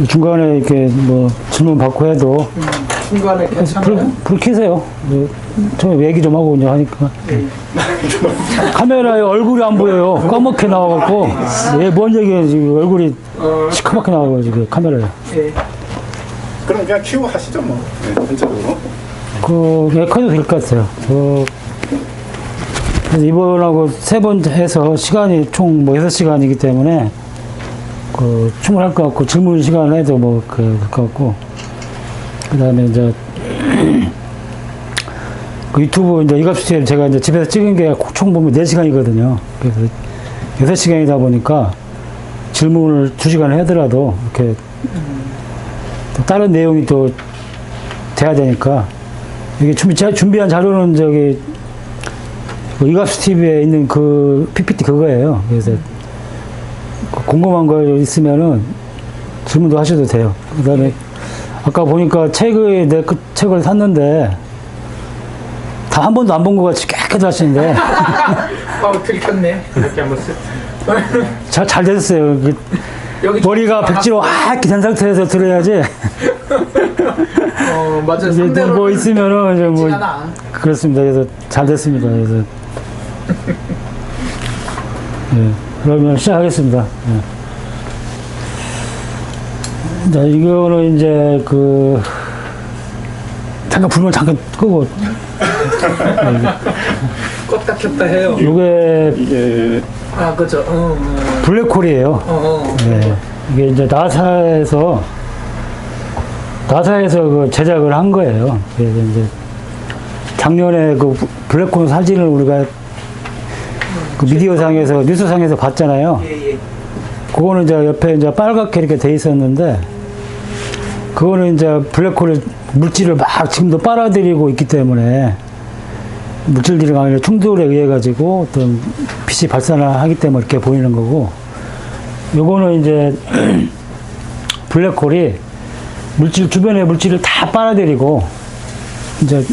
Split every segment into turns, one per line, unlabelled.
중간에 이렇게 뭐 질문 받고 해도
중간에 괜찮아요?
불 켜세요. 처음에 얘기 좀 하고 이제 하니까 카메라에 얼굴이 안 보여요. 까맣게 나와갖고 뭔 얘기해 지금 얼굴이 시커멓게 나와가지고 카메라에.
예.
그럼 그냥 키우고 하시죠 뭐. 네, 전체적으로.
그냥 커도 될 것 같아요. 그래서 이번하고 세 번 해서 시간이 총 뭐 6시간이기 때문에 충분할 것 같고 질문 시간 해도 뭐 그럴 것 같고 그 다음에 이제 그 유튜브 이제 이갑수님 제가 이제 집에서 찍은 게 총 보면 4시간이거든요. 그래서 6시간이다 보니까 질문을 2시간 하더라도 이렇게 또 다른 내용이 또 돼야 되니까 이게 준비한 자료는 저기 그 이갑수 TV에 있는 그 PPT 그거예요. 그래서 궁금한 거 있으면은 질문도 하셔도 돼요. 그 다음에 아까 보니까 내 그 책을 샀는데 다 한 번도 안 본 것 같이 깨끗하신데
들켰네. 이렇게 한번 쓰.
잘 됐어요. 머리가 백지로 하얗게 된 상태에서 들어야지.
맞아.
이제 뭐 있으면은 이제 뭐 그렇습니다. 그래서 잘 됐습니다. 그래서 네, 그러면 시작하겠습니다. 네. 자, 이거는 이제 잠깐 불만 잠깐 끄고.
껐다 켰다 해요.
이게
그죠.
블랙홀이에요. 네. 이게 이제 나사에서 그 제작을 한 거예요. 그래서 이제 작년에 그 블랙홀 사진을 우리가 그 미디어상에서 뉴스상에서 봤잖아요.
예.
그거는 이제 옆에 이제 빨갛게 이렇게 돼 있었는데 그거는 이제 블랙홀의 물질을 막 지금도 빨아들이고 있기 때문에 물질들이 간의 충돌에 의해 가지고 어떤 빛이 발산하기 때문에 이렇게 보이는 거고 요거는 이제 블랙홀이 주변의 물질을 다 빨아들이고 이제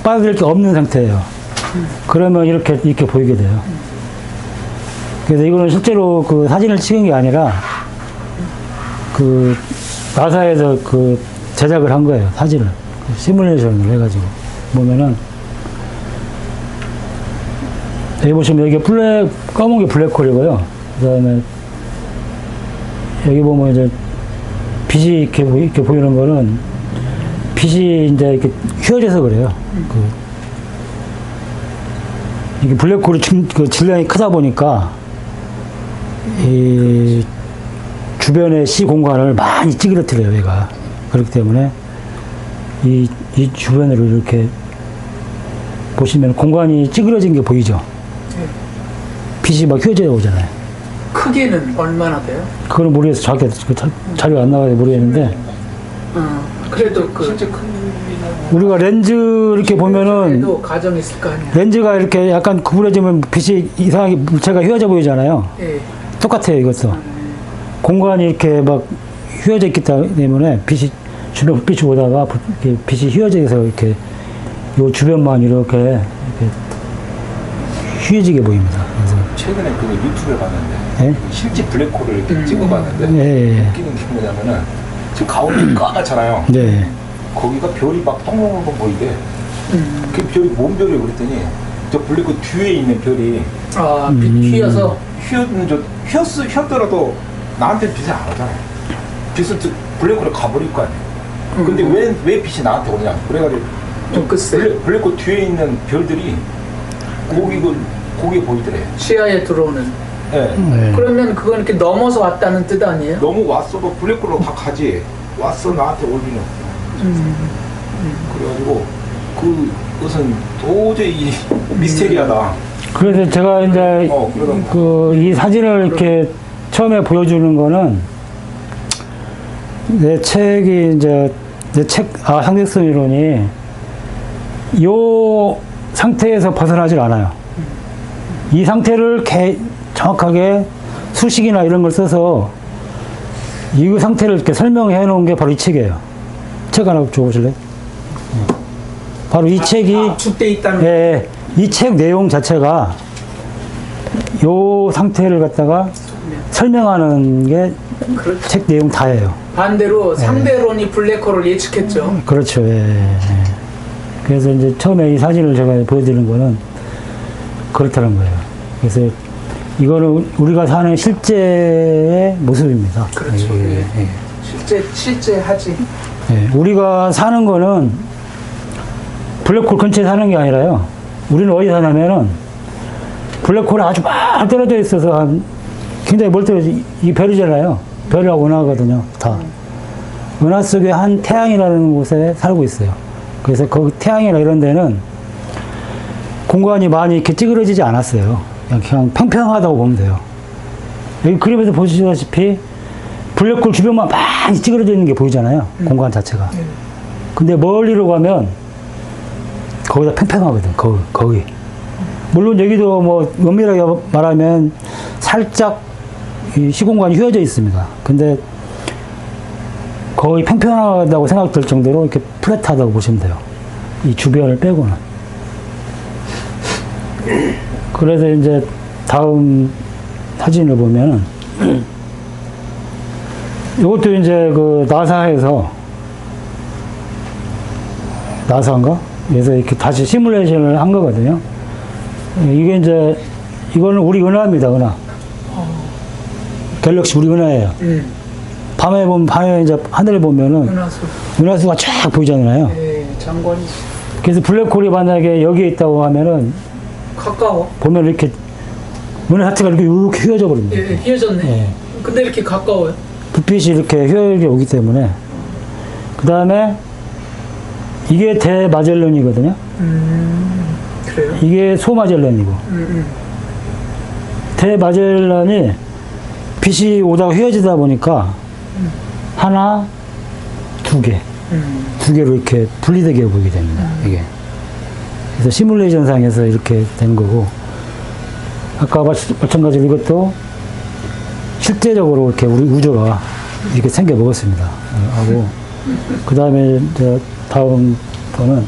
빨아들일 게 없는 상태예요. 그러면 이렇게 보이게 돼요. 그래서 이거는 실제로 그 사진을 찍은 게 아니라 그 나사에서 그 제작을 한 거예요. 사진을 시뮬레이션을 해가지고 보면은 여기 보시면 여기 검은 게 블랙홀이고요. 그 다음에 여기 보면 이제 빛이 이렇게 보이는 거는 빛이 이제 이렇게 휘어져서 그래요. 이게 블랙홀이 그 질량이 크다 보니까 이 주변의 시 공간을 많이 찌그러뜨려요, 얘가. 그렇기 때문에 이 주변으로 이렇게 보시면 공간이 찌그러진 게 보이죠? 빛이 막 휘어져 오잖아요.
크기는 얼마나 돼요?
그거는 모르겠어요. 자료가 안 나와서 모르겠는데.
그래도
실제 큰
우리가 렌즈 이렇게 보면은
가정이 있을 거 아니에요.
렌즈가 이렇게 약간 구부러지면 빛이 이상하게 물체가 휘어져 보이잖아요.
예.
똑같아요, 이것도. 공간이 이렇게 막 휘어져 있기 때문에 주변 불빛이 오다가 빛이 휘어져서 이렇게 요 주변만 이렇게 휘어지게 보입니다. 그래서
최근에 그 유튜브에 봤는데
예?
실제 블랙홀을 이렇게 찍어봤는데
예.
웃기는 게 뭐냐면은 지금 가운데 까맣잖아요.
네.
거기가 별이 막 동글동글 보이대. 그 별이 뭔 별이에요? 그랬더니 저 블랙홀 뒤에 있는 별이
빛 휘어서
휘었더라도 나한테 빛이 안 오잖아요. 빛은 블랙홀에 가버릴 거 아니에요. 근데 왜 빛이 나한테 오냐? 그래가지고
글쎄.
블랙홀 뒤에 있는 별들이 거기에 보이더래.
시야에 들어오는.
네.
네.
그러면 그건 이렇게 넘어서 왔다는 뜻 아니에요?
너무 왔어도 블랙홀로 다 가지. 왔어 나한테 올 리는 없어. 그래가지고 그것은 도저히 미스테리하다.
그래서 제가 이제 이 사진을 이렇게 처음에 보여주는 거는 내 책이 이제 상대성 이론이 요 상태에서 벗어나질 않아요. 이 상태를 정확하게 수식이나 이런 걸 써서 이 상태를 이렇게 설명해 놓은 게 바로 이 책이에요. 책 하나 줘보실래요? 바로 이 책이
압축돼 있다는.
이 책 내용 자체가 요 상태를 갖다가 설명하는 게 책
그렇죠.
내용 다예요.
반대로 상대론이 블랙홀을 예측했죠.
그렇죠. 예, 예. 그래서 이제 처음에 이 사진을 제가 보여드리는 거는 그렇다는 거예요. 그래서 이거는 우리가 사는 실제의 모습입니다.
그렇죠.
예, 예.
실제 하지.
예. 우리가 사는 거는 블랙홀 근처에 사는 게 아니라요. 우리는 어디 사냐면은 블랙홀이 아주 막 떨어져 있어서 굉장히 멀리 떨어져 이 별이잖아요. 별하고 은하거든요. 다. 은하 속에 한 태양이라는 곳에 살고 있어요. 그래서 그 태양이나 이런 데는 공간이 많이 이렇게 찌그러지지 않았어요. 그냥 평평하다고 보면 돼요. 여기 그림에서 보시다시피 블랙홀 주변만 많이 찌그러져 있는 게 보이잖아요. 공간 자체가. 근데 멀리로 가면 거기다 평평하거든. 거기. 물론 여기도 뭐 엄밀하게 말하면 살짝 이 시공간이 휘어져 있습니다. 근데 거의 평평하다고 생각될 정도로 이렇게 플랫하다고 보시면 돼요. 이 주변을 빼고는. 그래서 이제 다음 사진을 보면은 이것도 이제 그 나사인가? 그래서 이렇게 다시 시뮬레이션을 한 거거든요. 이게 이제 이거는 우리 은하입니다. 은하. 갤럭시 우리 은하예요. 밤에 이제 하늘을 보면은 은하수가 쫙 보이잖아요.
예, 장관이
그래서 블랙홀이 만약에 여기에 있다고 하면은
가까워.
보면 이렇게 은하 자체가 이렇게 휘어져 버립니다.
예, 휘어졌네.
예.
근데 이렇게 가까워요.
불빛이 이렇게 휘어져 오기 때문에 그 다음에 이게 대마젤란이거든요.
그래요?
이게 소마젤란이고 대마젤란이 빛이 오다가 휘어지다 보니까 하나, 두 개로 이렇게 분리되게 보이게 됩니다. 이게. 그래서 시뮬레이션 상에서 이렇게 되는 거고, 아까 마찬가지로 이것도 실제적으로 이렇게 우리 우주가 이렇게 생겨 먹었습니다. 하고, 그 다음에 이제 다음 거는,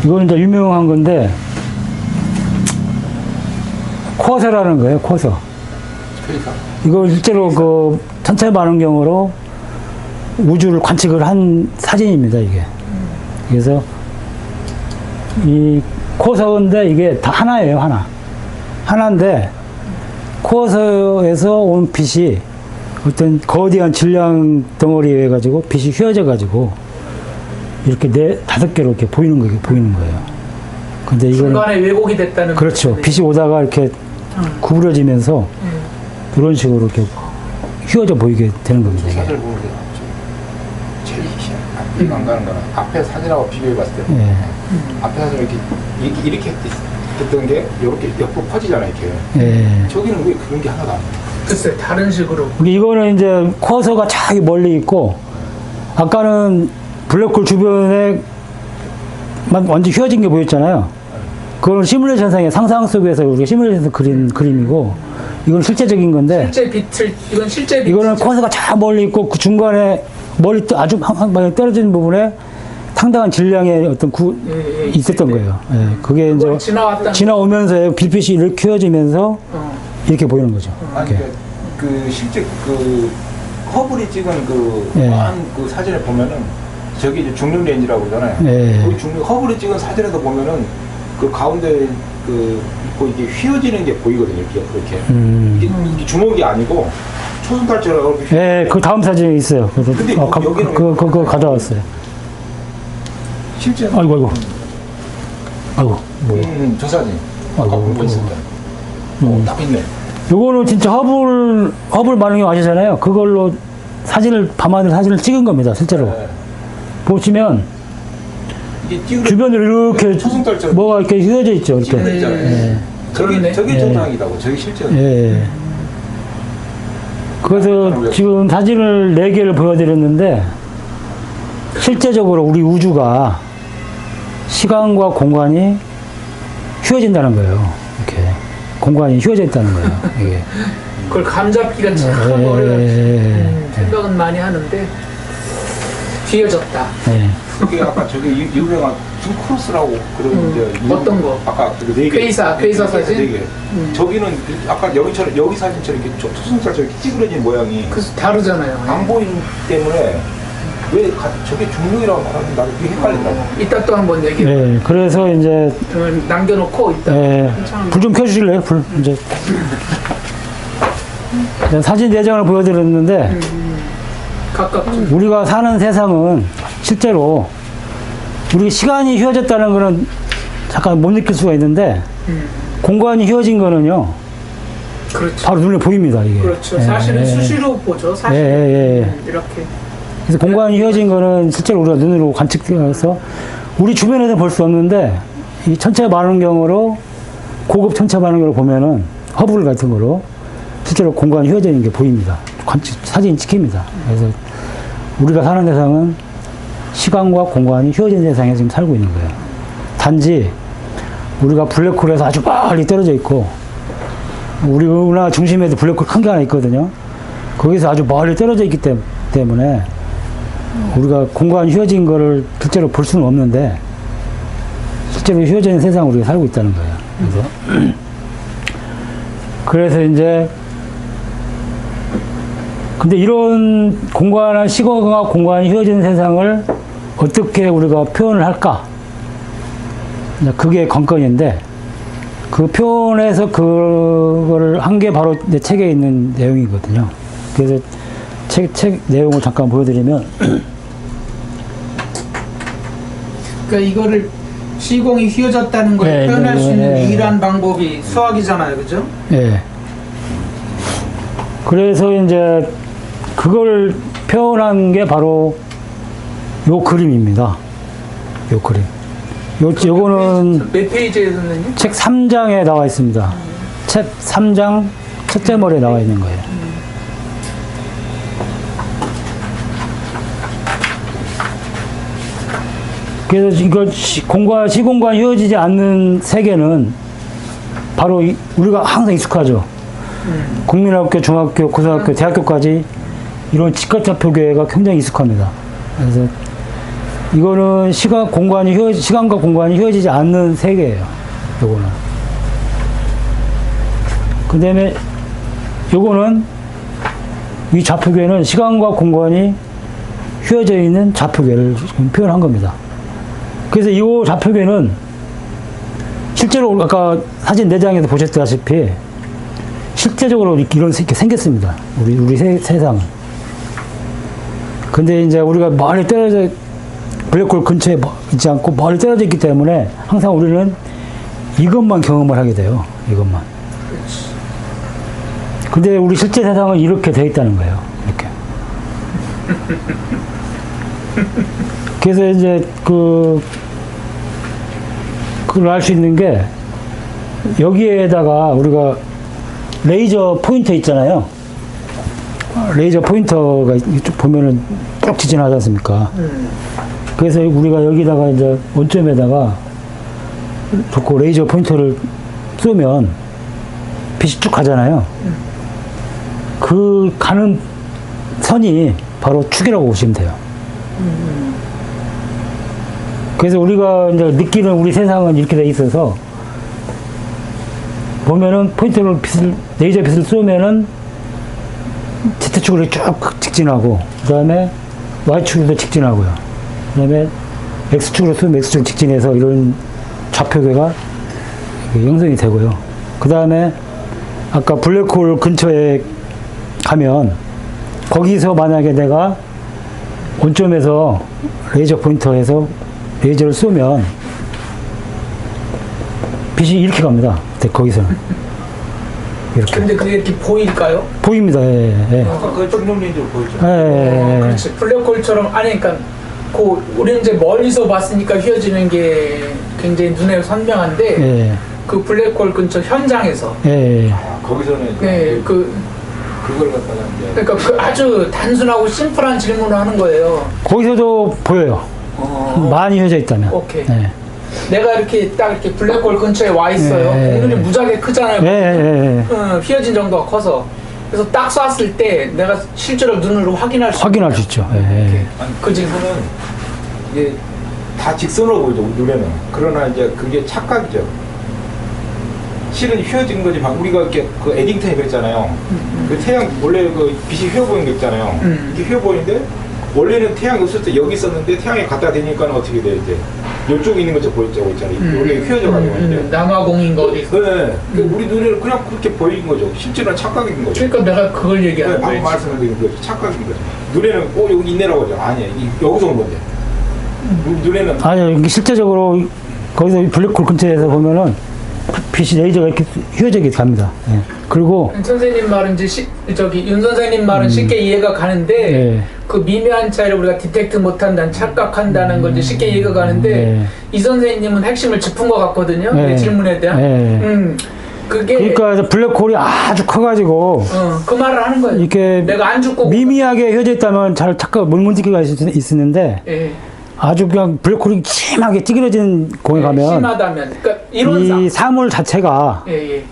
이거는 이제 유명한 건데, 쿼서라는 거예요, 쿼서. 이걸 실제로 그 천체 반응경으로 우주를 관측을 한 사진입니다, 이게. 그래서 이 쿼서인데 이게 다 하나예요, 하나. 하나인데 쿼서에서 온 빛이 어떤 거대한 질량 덩어리에 가지고 빛이 휘어져 가지고 이렇게 다섯 개로 이렇게 보이는 거예요. 근데 이거는
중간에 왜곡이 됐다는
그렇죠.
거잖아요.
빛이 오다가 이렇게 구부러지면서 이런 식으로 이렇게 휘어져 보이게 되는 겁니다. 이게.
사진을 보면 제일 이해가 안 가는 거는 앞에 사진하고 비교해 봤을 때
예.
앞에 사진 이렇게 했던 게 이렇게 옆으로 퍼지잖아요. 이렇게.
예.
저기는 왜 그런 게 하나도 안 나요?
글쎄 다른 식으로.
이거는 이제 쿼서가 저기 멀리 있고, 아까는 블랙홀 주변에 완전 휘어진 게 보였잖아요. 그건 시뮬레이션상의 상상 속에서 우리가 시뮬레이션에서 그린 그림이고, 이건 실제적인 건데,
이건 실제 빛.
이거는 쿼서가 저 멀리 있고, 그 중간에 아주 많이 떨어진 부분에 상당한 질량의 어떤 있었던 거예요. 예. 그게 이제 지나오면서 빛빛이 이렇게 휘어지면서 이렇게 보이는 거죠.
아니,
이렇게.
그 실제 그 허블이 찍은 그
예.
그 사진을 보면은 저기 이제 중력 렌즈라고 그러잖아요.
예.
거기 허블이 찍은 사진에서 보면은 그 가운데 그 있고 이게 휘어지는 게 보이거든요. 이렇게. 이게 주먹이 아니고 초승달처럼 이렇게.
예, 그 다음 사진에 있어요. 그래서
근데 여기는
그거 가져왔어요.
실제.
아이고. 뭐야.
저 사진.
아이고,
아까 본거 있을 때. 딱 있네.
요거는 진짜 허블 반응이 아시잖아요. 그걸로 밤하늘 사진을 찍은 겁니다, 실제로.
네.
보시면,
이게
주변으로 이렇게
초승달처럼
뭐가 이렇게 휘어져 있죠, 이렇게.
있잖아요.
예.
저게
예.
정상이다고. 저기 실제.
예. 그래서 지금 사진을 4개를 보여드렸는데, 실제적으로 우리 우주가 시간과 공간이 휘어진다는 거예요. 이렇게. 공간이 휘어져 있다는 거예요. 이게.
그걸 감잡기가 참 어려워요. 생각은 많이 하는데 휘어졌다.
예.
그게 아까 저기 유명한 무슨 크로스라고 그러는데
어떤 거?
아까 그네 개.
괴이사 사진?
네 개. 저기는 아까 여기처럼 여기 사진처럼 이렇게 초승달 저렇게 찌그러진 모양이
그 다르잖아요.
안 보이기 때문에 왜 저게 중력이라고 말하는 나도 그게 헷갈린다고.
이따 또 한번 얘기해.
네, 그래서 이제
남겨놓고 이따.
불 좀 켜주실래요? 불 이제 사진 4장을 보여드렸는데
가깝죠.
우리가 사는 세상은 실제로 우리 시간이 휘어졌다는 거는 잠깐 못 느낄 수가 있는데 공간이 휘어진 거는요
그렇죠.
바로 눈에 보입니다 이게.
그렇죠. 사실은 수시로 보죠. 사실. 이렇게.
그래서 공간이 휘어진 거는 실제로 우리가 눈으로 관측해서 우리 주변에서 볼 수 없는데 이 천체 반원경으로 고급 천체 반원경으로 보면은 허블 같은 거로 실제로 공간이 휘어져 있는 게 보입니다. 사진이 찍힙니다. 그래서 우리가 사는 세상은 시간과 공간이 휘어진 세상에 지금 살고 있는 거예요. 단지 우리가 블랙홀에서 아주 멀리 떨어져 있고 우리 은하 중심에도 블랙홀 큰 게 하나 있거든요. 거기서 아주 멀리 떨어져 있기 때문에 우리가 공간이 휘어진 거를 실제로 볼 수는 없는데 실제로 휘어져 있는 세상을 우리가 살고 있다는 거예요. 그래서 이제 근데 이런 공간과 시간과 공간이 휘어진 세상을 어떻게 우리가 표현을 할까? 그게 관건인데 그 표현에서 그거를 한 게 바로 내 책에 있는 내용이거든요. 그래서 책 내용을 잠깐 보여드리면
그러니까 이거를 시공이 휘어졌다는 걸
네,
표현할
네,
수 있는
네.
유일한 방법이 수학이잖아요, 그죠?
예. 그래서 이제 그걸 표현한 게 바로 요 그림입니다. 요 그림. 요거는
몇 페이지에 있는지?
책 3장에 나와 있습니다. 책 3장 첫째 머리에 나와 있는 거예요. 그래서 이걸 시공간 휘어지지 않는 세계는 바로 우리가 항상 익숙하죠. 국민학교, 중학교, 고등학교, 대학교까지 이런 직각좌표계가 굉장히 익숙합니다. 그래서 이거는 시간과 공간이 휘어지지 않는 세계예요. 요거는. 그 다음에 요거는 이 좌표계는 시간과 공간이 휘어져 있는 좌표계를 지금 표현한 겁니다. 그래서 이 좌표계는 실제로 아까 사진 4장에서 보셨다시피 실제적으로 이렇게 생겼습니다. 우리 세상은. 근데 이제 우리가 멀리 떨어져 블랙홀 근처에 있지 않고 멀리 떨어져 있기 때문에 항상 우리는 이것만 경험을 하게 돼요. 이것만. 근데 우리 실제 세상은 이렇게 되어 있다는 거예요. 이렇게. 그래서 이제 그걸 알 수 있는 게 여기에다가 우리가 레이저 포인터 있잖아요. 레이저 포인터가 이쪽 보면은 쭉 지진하지 않습니까? 그래서 우리가 여기다가 이제 원점에다가 좋고 레이저 포인터를 쏘면 빛이 쭉 가잖아요. 그 가는 선이 바로 축이라고 보시면 돼요. 그래서 우리가 이제 느끼는 우리 세상은 이렇게 돼 있어서 보면은 포인터를 레이저 빛을 쏘면은 Z축으로 쭉 직진하고 그 다음에 Y축으로도 직진하고요. 그 다음에 X축으로 쏘면 X축으로 직진해서 이런 좌표계가 형성이 되고요. 그 다음에 아까 블랙홀 근처에 가면 거기서 만약에 내가 원점에서 레이저 포인터에서 레이저를 쏘면 빛이 이렇게 갑니다. 거기서는 이렇게.
근데 그게 이렇게 보일까요?
보입니다. 예.
아까 그 중력 레인저로 보였죠.
그렇지. 블랙홀처럼 아니 그러니까 우리는 이제 멀리서 봤으니까 휘어지는 게 굉장히 눈에 선명한데
예.
그 블랙홀 근처 현장에서
예.
아, 거기서는
네,
그걸 갖다가 이제
그러니까 그 아주 단순하고 심플한 질문을 하는 거예요.
거기서도 보여요. 많이 휘어져 있다면.
오케이.
예.
내가 이렇게 딱 이렇게 블랙홀 근처에 와 있어요.
네.
눈이 무지하게 크잖아요.
예.
휘어진 정도가 커서. 그래서 딱 쐈을 때 내가 실제로 눈으로 확인할 수
확인할 수 있죠. 예.
아니,
그 질문은
이게 다 직선으로 보이죠, 눈에는. 그러나 이제 그게 착각이죠. 실은 휘어진 거지만 우리가 이렇게 그 에딩턴이 그랬잖아요. 그 태양 원래 그 빛이 휘어 보이는 거 있잖아요. 이게 휘어 보이는데 원래는 태양이 없을 때 여기 있었는데 태양이 갖다 대니까 어떻게 돼 이제 이쪽에 있는 것처럼 보였죠, 있잖아요. 원래 휘어져 가지고 이제.
남아공인 거 어디 있어?
네, 우리 눈에는 그냥 그렇게 보이는 거죠. 실제로는 착각인 거죠.
그러니까 내가 그걸 얘기하는
방금
거예요.
말씀드린 거죠. 착각인 거죠. 눈에는 여기 있네라고 하죠. 아니에요. 여기서 온 건데. 눈에는
아니요, 이게 실제적으로 거기서 블랙홀 근처에서 보면은 빛이 레이저가 이렇게 휘어지게 갑니다. 예. 그리고
윤 선생님 말은 이제 윤 선생님 말은 쉽게 이해가 가는데
예.
그 미묘한 차이를 우리가 디텍트 못한다는 착각한다는 건 이제 쉽게 이해가 가는데
예.
이 선생님은 핵심을 짚은 것 같거든요.
예.
내 질문에 대한.
예.
그게
그러니까 블랙홀이 아주 커가지고
그 말을 하는 거예요.
이렇게
내가 안 죽고
미미하게 휘어져 있다면 잘 착각 못 느끼가 있었는데
예.
아주 그냥 블랙홀이 심하게 찌그러진 공에 가면
심하다면 그러니까 이론상
이 사물 자체가
예.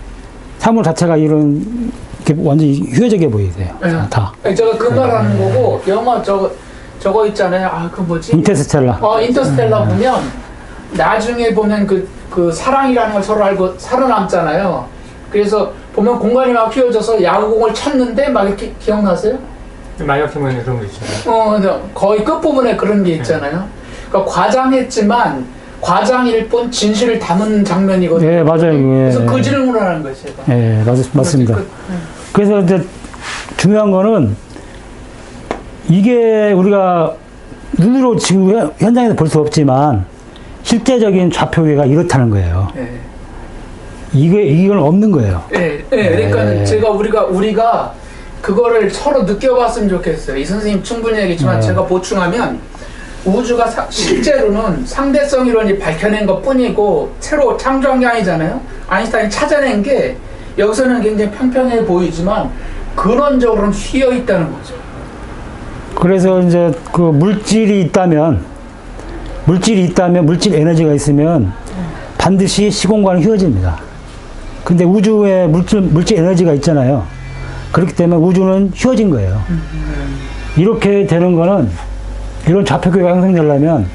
이런 이렇게 완전히 휘어지게 보이세요.
예.
다.
제가 그 말하는 거고 영화 저거 있잖아요. 그 뭐지?
인터스텔라.
인터스텔라 보면 나중에 보면 그 사랑이라는 걸 서로 알고 살아남잖아요. 그래서 보면 공간이 막 휘어져서 야구공을 쳤는데 막 이렇게 기억나세요?
마이어키먼에 그런 거 있잖아요.
거의 끝부분에 그런 게 있잖아요. 그러니까 과장했지만 과장일 뿐 진실을 담은 장면이거든요.
예, 맞아요. 예.
그래서 그 질문을 하는 거예요, 제가.
예, 맞습니다. 그래서 이제 중요한 거는 이게 우리가 눈으로 지금 현장에서 볼 수 없지만 실제적인 좌표계가 이렇다는 거예요.
예.
이건 없는 거예요.
그러니까
예.
제가 우리가 그거를 서로 느껴봤으면 좋겠어요. 이 선생님 충분히 얘기했지만 제가 보충하면 우주가 실제로는 상대성 이론이 밝혀낸 것 뿐이고 새로 창조한 게 아니잖아요. 아인슈타인이 찾아낸 게 여기서는 굉장히 평평해 보이지만 근원적으로는 휘어 있다는 거죠.
그래서 이제 그 물질 에너지가 있으면 반드시 시공간은 휘어집니다. 근데 우주에 물질 에너지가 있잖아요. 그렇기 때문에 우주는 휘어진 거예요. 이렇게 되는 거는 이런 좌표계가 형성되려면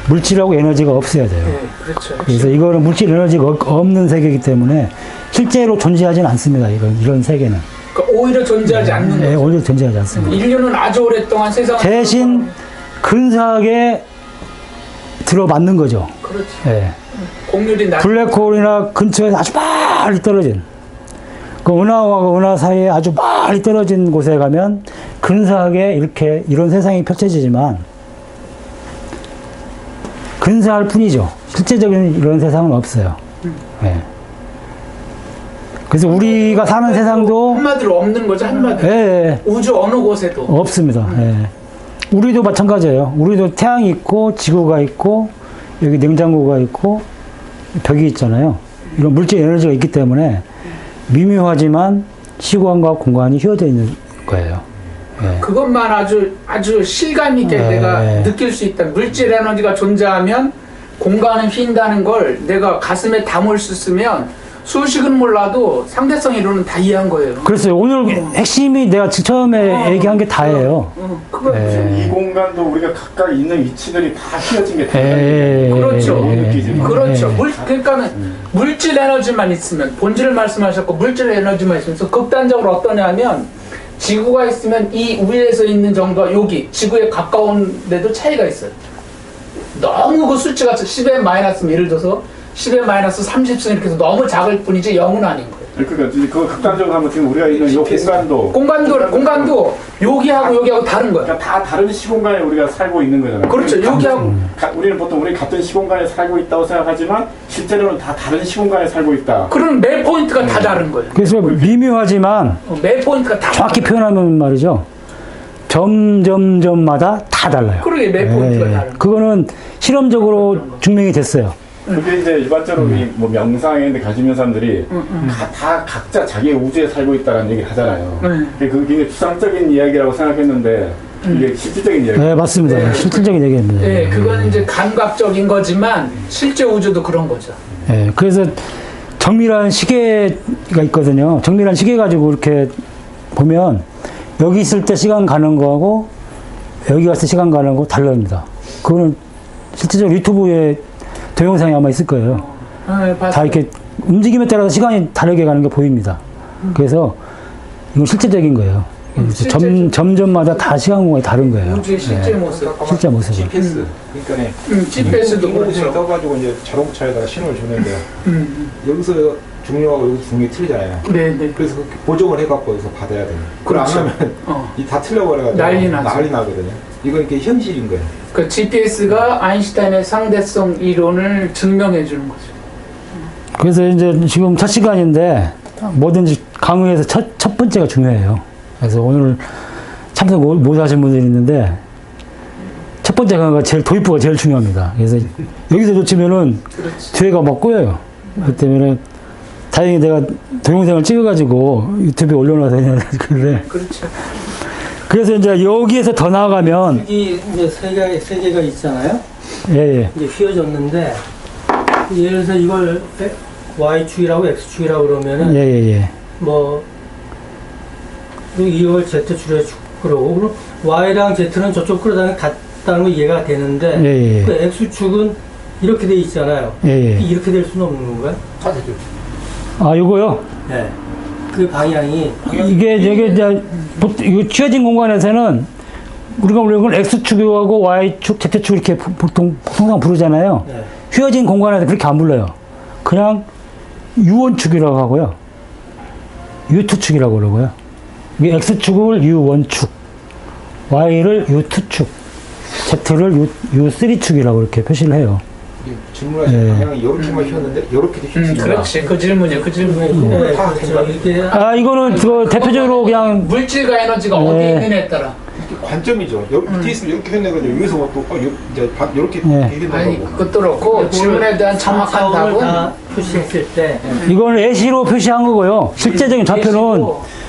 물질하고 에너지가 없어야 돼요.
네, 그렇죠.
그래서 이거는 물질 에너지가 없는 세계이기 때문에 실제로 존재하지는 않습니다. 이런 세계는.
그러니까 오히려 존재하지 않는
네,
거죠.
오히려 존재하지 않습니다.
인류는 아주 오랫동안 세상을
대신 근사하게 들어맞는 거죠.
그렇지.
예.
공률이 낮.
블랙홀이나 근처에 아주 멀리 떨어진 그 은하와 은하 사이에 아주 멀리 떨어진 곳에 가면 근사하게 이런 세상이 펼쳐지지만 근사할 뿐이죠. 실제적인 이런 세상은 없어요. 예. 그래서 우리가 사는 세상도
한마디로 없는 거죠. 한마디로.
예,
우주 어느 곳에도.
없습니다. 예. 우리도 마찬가지예요. 우리도 태양이 있고 지구가 있고 여기 냉장고가 있고 벽이 있잖아요. 이런 물질 에너지가 있기 때문에 미묘하지만 시공간과 공간이 휘어져 있는 거예요. 예.
그것만 아주 실감 있게 내가 느낄 수 있다. 물질 에너지가 존재하면 공간은 휜다는 걸 내가 가슴에 담을 수 있으면 수식은 몰라도 상대성 이론은 다 이해한 거예요.
그래서 오늘 핵심이 내가 처음에 얘기한 게 다예요.
그거
예.
이 공간도 우리가 각각 있는 위치들이 다 휘어진 게
예.
그렇죠.
느끼지만.
그렇죠. 그러니까는 물질 에너지만 있으면 본질을 말씀하셨고 물질 에너지만 있으면 그래서 극단적으로 어떠냐면 지구가 있으면 이 위에서 있는 정도가 여기 지구에 가까운 데도 차이가 있어요. 너무 그 수치가 10의 마이너스면 예를 들어서 10의 마이너스 30승 이렇게 해서 너무 작을 뿐이지 0은 아닌 거예요.
그러니까 그거 극단적으로 하면 지금 우리가 있는 이 공간도
여기하고 다른 거예요.
그러니까 다 다른 시공간에 우리가 살고 있는 거잖아요.
그렇죠. 여기하고
우리는 보통 우리 같은 시공간에 살고 있다고 생각하지만 실제로는 다 다른 시공간에 살고 있다.
그런 매 포인트가 다 다른 거예요.
그래서 미묘하지만
매 포인트가 다
정확히 표현하면 말이죠. 점점점마다 다 달라요.
그러게 매 포인트가 다른 거예요.
그거는 실험적으로 증명이 됐어요.
그게 이제 일반적으로 우리 뭐 명상에 가시는 사람들이 다 각자 자기의 우주에 살고 있다는 얘기를 하잖아요. 그게 굉장히 추상적인 이야기라고 생각했는데 이게 실질적인 이야기.
네, 맞습니다. 실질적인 얘기입니다.
네, 그건 이제 감각적인 거지만 실제 우주도 그런 거죠.
네, 그래서 정밀한 시계가 있거든요. 정밀한 시계 가지고 이렇게 보면 여기 있을 때 시간 가는 거하고 여기 갔을 때 시간 가는 거 달라집니다. 그거는 실제적으로 유튜브에 동영상이 아마 있을 거예요.
네, 봤어요.
다 이렇게 움직임에 따라서 시간이 다르게 가는 게 보입니다. 그래서 이건 실제적인 거예요.
실제적.
점점마다 다 시간 공간이 다른 거예요.
우주의 실제
네.
모습.
실제 모습이.
GPS. 그러니까
GPS도
인공지능
그렇죠.
떠가지고 이제 자동차에다가 신호를 주는데 여기서 중력하고 여기 중력이 틀리잖아요.
네네.
그래서 그렇게 보정을 해갖고 여기서 받아야 돼요. 그걸
그렇죠.
안 하면 이 다 틀려버려가지고
난리 나죠.
나거든요. 이건 이렇게 현실인 거예요.
그 GPS가 아인슈타인의 상대성 이론을 증명해 주는 거죠.
그래서 이제 지금 첫 시간인데 뭐든지 강의에서 첫 번째가 중요해요. 그래서 오늘 참석 못 하신 분들이 있는데 첫 번째 강의가 도입부가 제일 중요합니다. 그래서 여기서 놓치면은
그렇지.
뒤에가 막 꼬여요. 그렇기 때문에 다행히 내가 동영상을 찍어가지고 유튜브에 올려놔서 그래.
그렇죠.
그래서 이제 여기에서 더 나아가면
여기 이제 세 개가 있잖아요.
예.
이제 휘어졌는데 예를 들어서 이걸 Y축이라고 X축이라고 그러면은
예.
뭐 이걸 Z축이라고 그러고 그럼 Y랑 Z는 저쪽 끌어다니는 같다는 거 이해가 되는데
예.
그 X축은 이렇게 돼 있잖아요.
예.
이렇게 될 수는 없는 건가요?
아, 요거요?
네. 그 방향이
이게 이제 이거 휘어진 공간에서는 우리가 이걸 X축하고 Y축, Z축 이렇게 보통 통상 부르잖아요.
네.
휘어진 공간에서 그렇게 안 불러요. 그냥 U1축이라고 하고요. U2축이라고 그러고요. 이 X축을 U1축, Y를 U2축, Z를 U3축이라고 이렇게 표시를 해요.
질문하신
예.
방향이 이렇게만 휘었는데 이렇게도 휘습니다
그렇지. 그 질문이에요. 그 질문이.
네,
다
그렇죠. 이렇게
아, 이거는 그 대표적으로 그냥
물질과 에너지가
네.
어디에 있느냐에 따라.
관점이죠. 뒤에 있으면 이렇게 휘어내가지고 여기서 또 이제 이렇게
예.
아니
휘어내고
그것도 그렇고 질문에 대한 정확한
차원을
답은
다 표시했을 때
이거는 예시로 표시한 거고요. 실제적인 좌표는
예시고,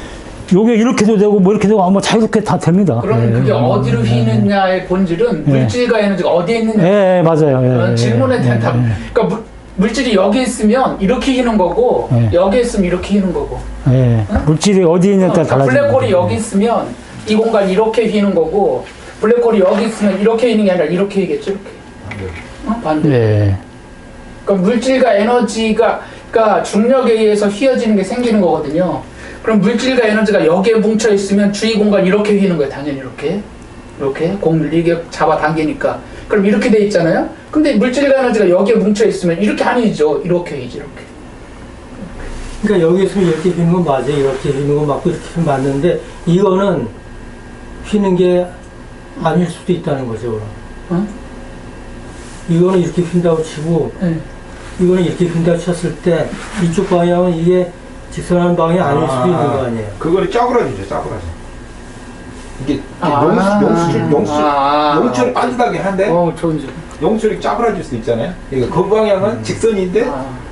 요게 이렇게도 되고 뭐 이렇게 되고 아마 자유롭게 다 됩니다.
그럼 그게 어디로 휘느냐의 본질은 물질과 에너지가 어디에 있느냐.
예, 맞아요. 예,
질문에 대한
예,
답.
예,
그러니까 물질이 여기 있으면 이렇게 휘는 거고
예.
여기 있으면 이렇게 휘는 거고.
예. 물질이 어디에 있느냐에 따라
그러니까
달라집니다.
블랙홀이 여기 있으면 이 공간 이렇게 휘는 거고 블랙홀이 여기 있으면 이렇게 휘는 게 아니라 이렇게 휘겠죠. 이렇게. 반대.
예.
그러니까 물질과 에너지가 그러니까 중력에 의해서 휘어지는 게 생기는 거거든요. 그럼 물질과 에너지가 여기에 뭉쳐 있으면 주위 공간 이렇게 휘는 거예요. 당연히 이렇게 공을 이게 잡아 당기니까. 그럼 이렇게 돼 있잖아요. 근데 물질과 에너지가 여기에 뭉쳐 있으면 이렇게 안 휘죠. 이렇게 휘지 이렇게.
그러니까 여기 있으면 이렇게 휘는 건 맞아요. 이렇게 휘는 건 맞고 이렇게 휘는 맞는데 이거는 휘는 게 아닐 수도 있다는 거죠. 그럼. 이거는 이렇게 휜다고 치고
네.
이거는 이렇게 휜다고 쳤을 때 이쪽 방향은 이게 직선하는 방향이 아닐 수도 있는 거 아니에요.
그거를 짜그라지죠. 짜그라지. 이게
아.
영출이 빠지다긴 한데
좋은 점.
영출이 짜그라질 수 있잖아요. 그러니까 그 방향은 직선인데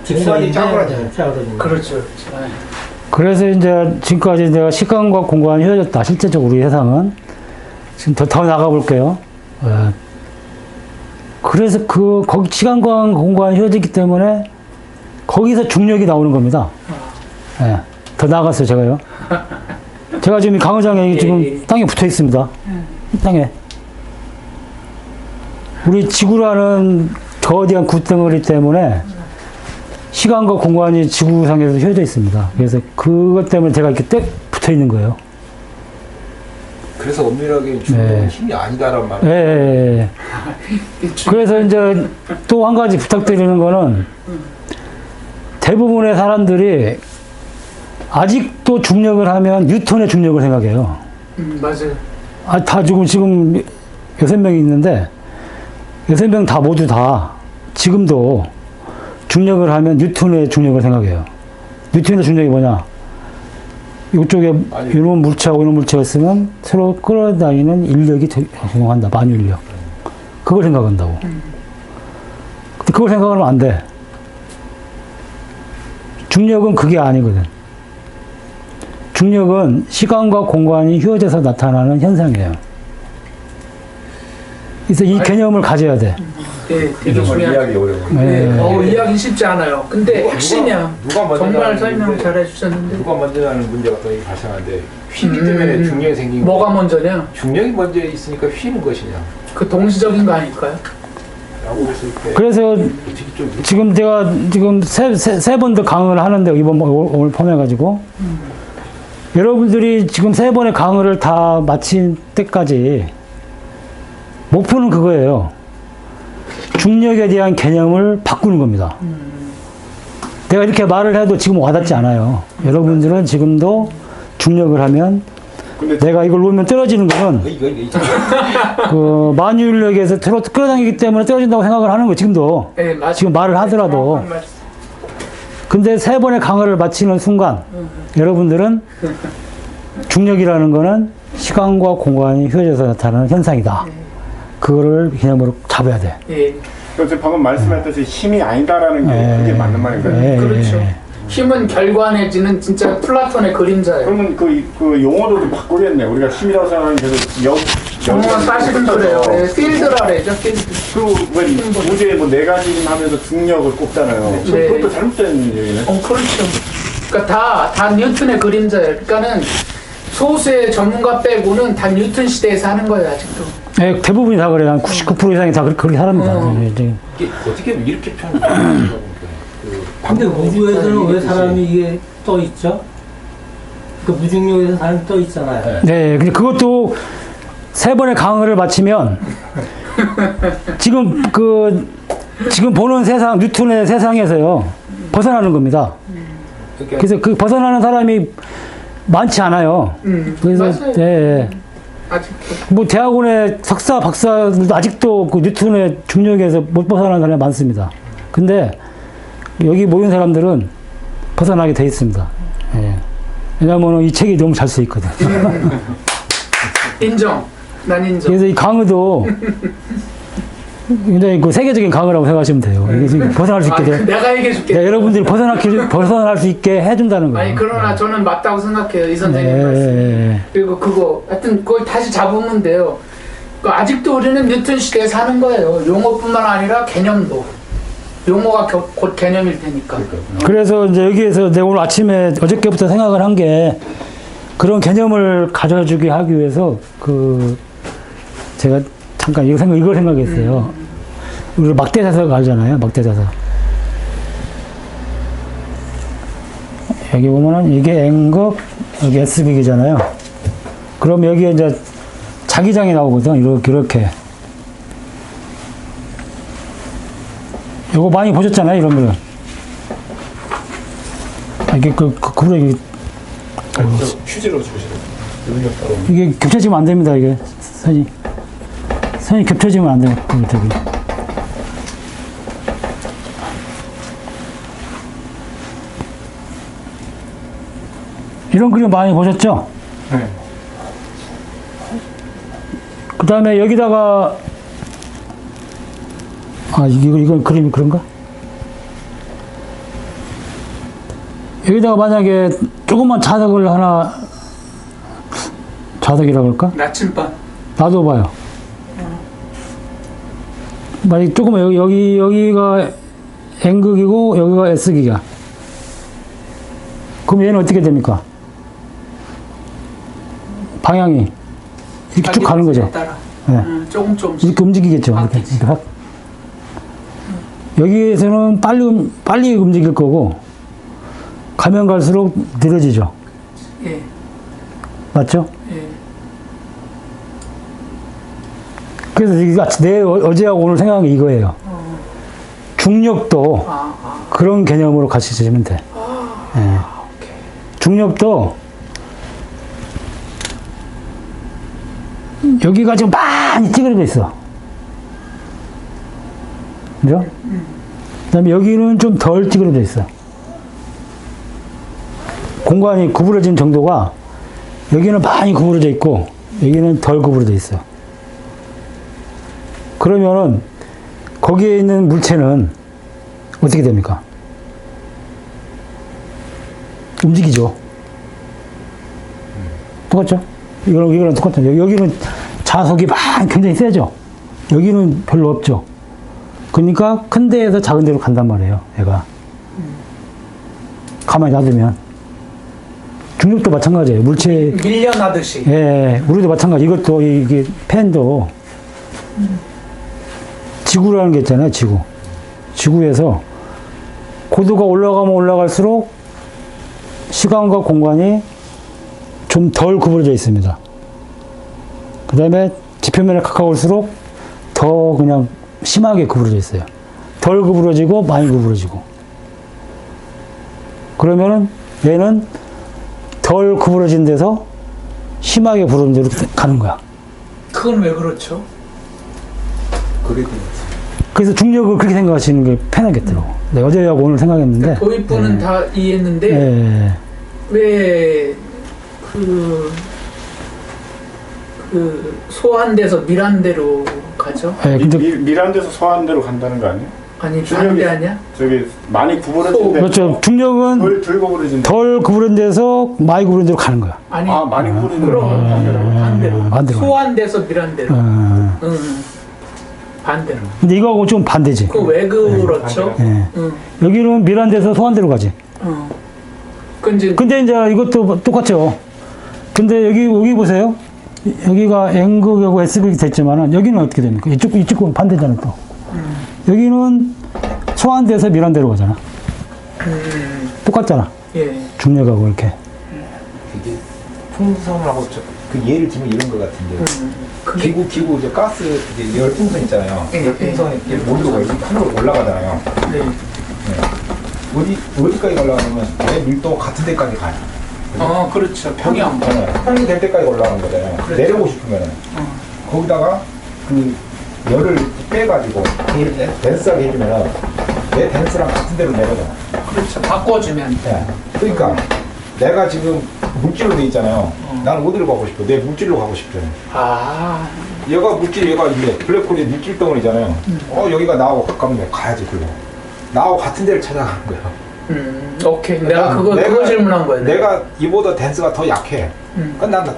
공간이 짜그라져요.
짜그라지는.
그렇죠. 네.
그래서 이제 지금까지 내가 시간과 공간이 휘어졌다. 실제적으로 우리 세상은 지금 더 나가 볼게요. 그래서 거기 시간과 공간이 휘어졌기 때문에 거기서 중력이 나오는 겁니다. 예. 더 나갔어요, 제가요. 제가 지금 이 강의장에 지금 땅에 붙어 있습니다. 땅에. 우리 지구라는 거대한 구덩어리 때문에 시간과 공간이 지구상에서 휘어져 있습니다. 그래서 그것 때문에 제가 이렇게 딱 붙어 있는 거예요.
그래서 엄밀하게 중력은
네.
힘이 아니다란
예,
말이에요.
예, 예. 그래서 이제 또 한 가지 부탁드리는 거는 대부분의 사람들이 아직도 중력을 하면 뉴턴의 중력을 생각해요.
맞아요.
아, 다 지금 6명이 있는데 6명 다 모두 다 지금도 중력을 하면 뉴턴의 중력을 생각해요. 뉴턴의 중력이 뭐냐? 이쪽에 이런 물체하고 이런 물체가 있으면 서로 끌어다니는 인력이 작용한다. 만유인력. 그걸 생각한다고. 근데 그걸 생각하면 안 돼. 중력은 그게 아니거든. 중력은 시간과 공간이 휘어져서 나타나는 현상이에요. 그래서 이 개념을 가져야 돼.
네, 되게
정말
중요한.
이해하기 어려워요.
네, 이해하기 쉽지 않아요. 근데 핵심이야.
누가 먼저
정말
나가는
설명
문제,
잘 해주셨는데.
누가 먼저 하는 문제가 또 발생하는데 휘기 때문에 중력이 생긴
뭐가
거.
먼저냐?
중력이 먼저 있으니까 휘는 것이냐.
그 동시적인 거 아닐까요?
그래서 지금 제가 지금 세 번 더 강의를 하는데 이번 오늘 포함해가지고 여러분들이 지금 세 번의 강의를 다 마친 때까지 목표는 그거예요. 중력에 대한 개념을 바꾸는 겁니다. 내가 이렇게 말을 해도 지금 와닿지 않아요. 여러분들은 지금도 중력을 하면
근데
내가 이걸 놓으면 떨어지는 거는 그 만유인력에서 끌어당기기 때문에 떨어진다고 생각을 하는 거예요. 지금도.
네, 맞아요.
지금 말을 하더라도.
정확한 말씀.
근데 세 번의 강의를 마치는 순간 여러분들은 중력이라는 거는 시간과 공간이 휘어져서 나타나는 현상이다. 그거를 개념으로 잡아야 돼.
예.
그래서 방금 말씀하셨듯이 힘이 아니다라는 게 그게 맞는 말인가요?
그렇죠. 힘은 결과 내지는 진짜 플라톤의 그림자예요.
그러면 그 용어도 좀 바꾸겠네. 우리가 힘이라고 생각하는 계속
사실은 그래요. 예, 필드라 그래죠. 필드.
그리고 왜 우주에 뭐 4가지 하면서 중력을 꼽잖아요.
네.
그것도 잘못된 얘기네.
그렇죠. 그러니까 다 뉴턴의 그림자예요. 그러니까는 소수의 전문가 빼고는 다 뉴턴 시대에서 하는 거예요, 아직도.
네, 대부분이 다 그래요. 한 99% 이상이 다 그렇게 하랍니다.
이게 어떻게 하면 이렇게 표현해요?
근데 우주에서는 왜 사람이 이게 떠 있죠? 그 무중력에서 사람이 떠 있잖아요.
네, 근데 그것도 세 번의 강의를 마치면 지금 지금 보는 세상, 뉴턴의 세상에서요, 벗어나는 겁니다. 그래서 그 벗어나는 사람이 많지 않아요. 그래서,
맞아요.
예,
아직도.
뭐 대학원의 석사, 박사들도 아직도 그 뉴턴의 중력에서 못 벗어나는 사람이 많습니다. 근데 여기 모인 사람들은 벗어나게 돼 있습니다. 예. 왜냐면 이 책이 너무 잘 써 있거든.
인정. 난 인정.
그래서 이 강의도 굉장히 그 세계적인 강의라고 생각하시면 돼요. 이게 지금 벗어날 수 있게 돼.
내가 얘기해 줄게.
네, 여러분들이 벗어날 수 있게 해준다는 거예요.
아니 그러나 저는 맞다고 생각해요. 이 선생님
네.
말씀. 그리고 그거 하여튼 그걸 다시 잡으면 돼요. 그 아직도 우리는 뉴턴 시대에 사는 거예요. 용어뿐만 아니라 개념도. 용어가 곧 개념일 테니까.
그래서 이제 여기에서 내가 오늘 아침에 어저께부터 생각을 한 게 그런 개념을 가져주게 하기 위해서 제가 잠깐 이걸 생각했어요. 우리 막대자석 알잖아요. 막대자석. 여기 보면은 이게 N극, 여기 S극이잖아요. 그럼 여기에 이제 자기장이 나오거든. 이렇게. 이거 많이 보셨잖아요, 이런 거는. 이게 그래,
휴지로 주시죠.
이게 겹쳐지면 안 됩니다, 이게. 선이 겹쳐지면 안 돼요, 저기. 이런 그림 많이 보셨죠?
네.
그 다음에 여기다가, 이건 그림이 그런가? 여기다가 만약에 조그만 자석을 하나, 자석이라고 할까?
나침반.
놔둬봐요. 만약에 조그만, 여기가 N극이고, 여기가 S극이야. 그럼 얘는 어떻게 됩니까? 방향이 이렇게 쭉 가는 거죠.
따라.
네.
조금씩.
이렇게 움직이겠죠. 이렇게. 이렇게 확. 여기에서는 빨리 움직일 거고, 가면 갈수록 느려지죠.
예.
맞죠?
예.
그래서 어제하고 오늘 생각한 게 이거예요. 중력도 그런 개념으로 같이 쓰시면 돼. 예. 중력도 여기가 지금 많이 찌그러져 있어. 그죠? 그 다음에 여기는 좀 덜 찌그러져 있어. 공간이 구부러진 정도가 여기는 많이 구부러져 있고 여기는 덜 구부러져 있어. 그러면은 거기에 있는 물체는 어떻게 됩니까? 움직이죠. 똑같죠? 이거랑 똑같죠. 여기는 자석이 굉장히 세죠. 여기는 별로 없죠. 그러니까 큰 데에서 작은 데로 간단 말이에요, 얘가. 가만히 놔두면. 중력도 마찬가지예요. 물체.
밀려나듯이.
예, 우리도 마찬가지. 이것도, 이게 펜도 지구라는 게 있잖아요, 지구. 지구에서 고도가 올라가면 올라갈수록 시간과 공간이 좀 덜 구부러져 있습니다. 그 다음에 지표면에 가까울수록 더 그냥 심하게 구부러져 있어요. 덜 구부러지고 많이 구부러지고. 그러면은 얘는 덜 구부러진 데서 심하게 구부러진 데로 가는 거야.
그건 왜 그렇죠?
그게
그래서 중력을 그렇게 생각하시는 게 편하겠더라고. 네, 어제하고 오늘 생각했는데.
도입부는 다 이해했는데
예.
왜 소환돼서 밀한대로 가죠?
예, 근데
밀한 데서 소한 데로 간다는 거 아니에요?
아니 반대 아니야?
저기 많이 구부러진 데
그렇죠. 중력은
덜 구부러진 데.
덜 구부러진 데서 많이 구부러진 데로 가는 거야.
아니
아, 많이 구부러진 데로
그럼 반대로.
반대로.
소환돼서 밀한대로.
어.
응. 반대로.
근데 이거하고 좀 반대지.
그 왜 그렇죠?
예.
응.
여기는 밀한 데서 소한 데로 가지.
응. 그 이제
근데 이제 이것도 똑같죠. 근데 여기 보세요. 여기가 N극하고 S극이 됐지만은 여기는 어떻게 됩니까? 이쪽 반대잖아 또. 여기는 소환돼서 밀한 데로 가잖아. 똑같잖아.
예.
중력하고 이렇게.
이게 풍선하고 그 예를 들면 이런 것 같은데
그게
기구 이제 가스 이제 열풍선 있잖아요.
예,
열풍선이 이렇게 온도가 이렇게 하늘로 올라가잖아요.
네.
어디까지 올라가냐면 내 밀도 같은 데까지 가요.
그렇죠. 평양.
평이 될 때까지 올라가는 거잖아요.
그렇죠.
내려오고 싶으면은 거기다가 그 열을 빼가지고 댄스하게 해주면은 내 댄스랑 같은 데로 내려가.
그렇죠. 바꿔주면.
네. 그러니까 내가 지금 물질로 돼 있잖아요. 나는 어디로 가고 싶어? 내 물질로 가고 싶잖아요.
아.
얘가 이제 블랙홀이 물질 덩어리잖아요. 여기가 나하고 가까운데 가야지 그거. 나하고 같은 데를 찾아가는 거야.
오케이. 내가 그거 질문한 거야.
내가 이보다 댄스가 더 약해. 그럼 난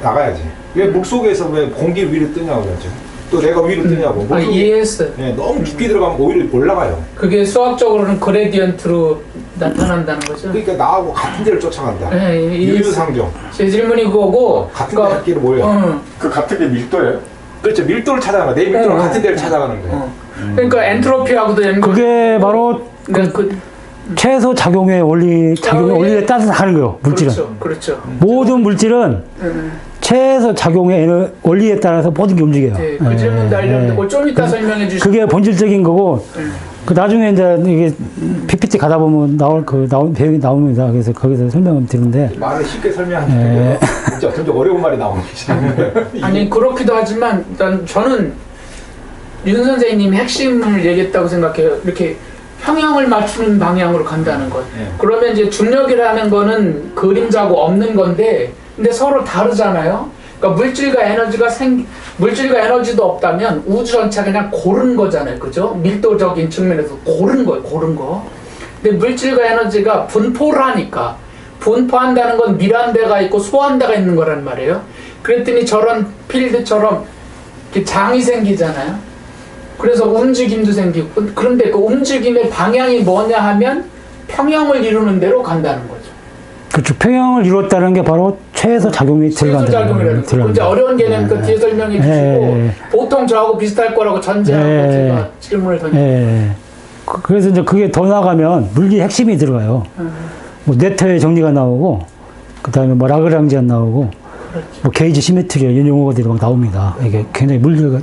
나가야지. 왜 물속에서 왜 공기 위로 뜨냐고 그러죠. 또 내가 위로 뜨냐고. 물속에
이해했어.
너무 깊게 들어가면 오히려 올라가요.
그게 수학적으로는 그레디언트로 나타난다는 거죠.
그러니까 나하고 같은 데를 쫓아간다.
네,
유유상종.
제 질문이 그거고.
같은 데 갈 모여.
그 같은 게 밀도예요?
그렇죠. 밀도를 찾아가는 거야. 내 밀도랑 같은 데를 찾아가는 거예요.
그러니까 엔트로피하고도 연관.
그게 바로 최소 작용의 원리에 따라서 하는 거예요. 물질은.
그렇죠.
모든 물질은 최소 작용의 원리에 따라서 모든 게 움직여요.
네, 그 질문도 알려드리고 좀 이따 설명해 주시죠.
그게 본질적인 거고, 그 나중에 이제 이게 PPT 가다 보면 배경이 나옵니다. 그래서 거기서 설명을 드리는데.
말을 쉽게 설명하는데 진짜 점점 어려운 말이 나오는 거지.
아니 그렇기도 하지만 일단 저는 윤 선생님이 핵심을 얘기했다고 생각해요. 이렇게 평형을 맞추는 방향으로 간다는 것. 그러면 이제 중력이라는 거는 그림자고 없는 건데, 근데 서로 다르잖아요. 그러니까 물질과 에너지도 없다면 우주 전체가 그냥 고른 거잖아요. 그죠? 밀도적인 측면에서 고른 거. 근데 물질과 에너지가 분포를 하니까, 분포한다는 건 밀한대가 있고 소한대가 있는 거란 말이에요. 그랬더니 저런 필드처럼 이렇게 장이 생기잖아요. 그래서 움직임도 생기고, 그런데 그 움직임의 방향이 뭐냐 하면 평형을 이루는 대로 간다는 거죠.
그렇죠. 평형을 이뤘다는 게 바로 최소 작용이
최소작용이라는 거. 이제 어려운 개념 그 뒤에 설명해 주시고, 보통 저하고 비슷할 거라고 전제하고 제가 질문을 던져요.
그래서 이제 그게 더 나가면 물리 핵심이 들어가요. 뭐 네터의 정리가 나오고, 그 다음에 뭐 라그랑지안 나오고, 뭐 게이지 시메트리 이런 용어들이 막 나옵니다. 이게 굉장히 물리가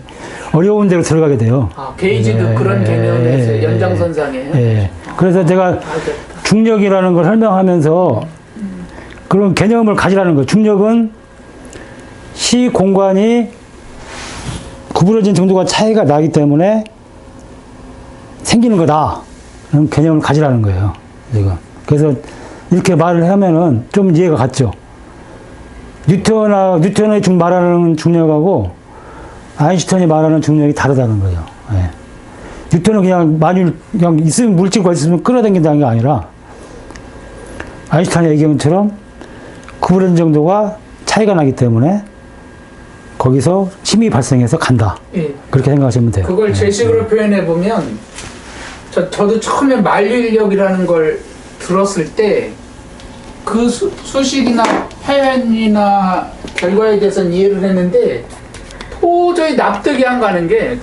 어려운 데로 들어가게 돼요.
게이지도 그런 개념에서 연장선상이에요.
그래서 제가 중력이라는 걸 설명하면서 그런 개념을 가지라는 거예요. 중력은 시 공간이 구부러진 정도가 차이가 나기 때문에 생기는 거다. 그런 개념을 가지라는 거예요. 제가. 그래서 이렇게 말을 하면은 좀 이해가 갔죠. 뉴턴이 말하는 중력하고 아인슈타인이 말하는 중력이 다르다는 거예요. 뉴턴은 그냥 있으면 물질과 있으면 끌어당긴다는 게 아니라 아인슈타인이 얘기한 것처럼 구부러진 정도가 차이가 나기 때문에 거기서 힘이 발생해서 간다. 그렇게 생각하시면 돼요.
그걸 제식으로 표현해 보면 저도 처음에 만류인력이라는 걸 들었을 때 그 수식이나 표현이나 결과에 대해서는 이해를 했는데 도저히 납득이 안 가는 게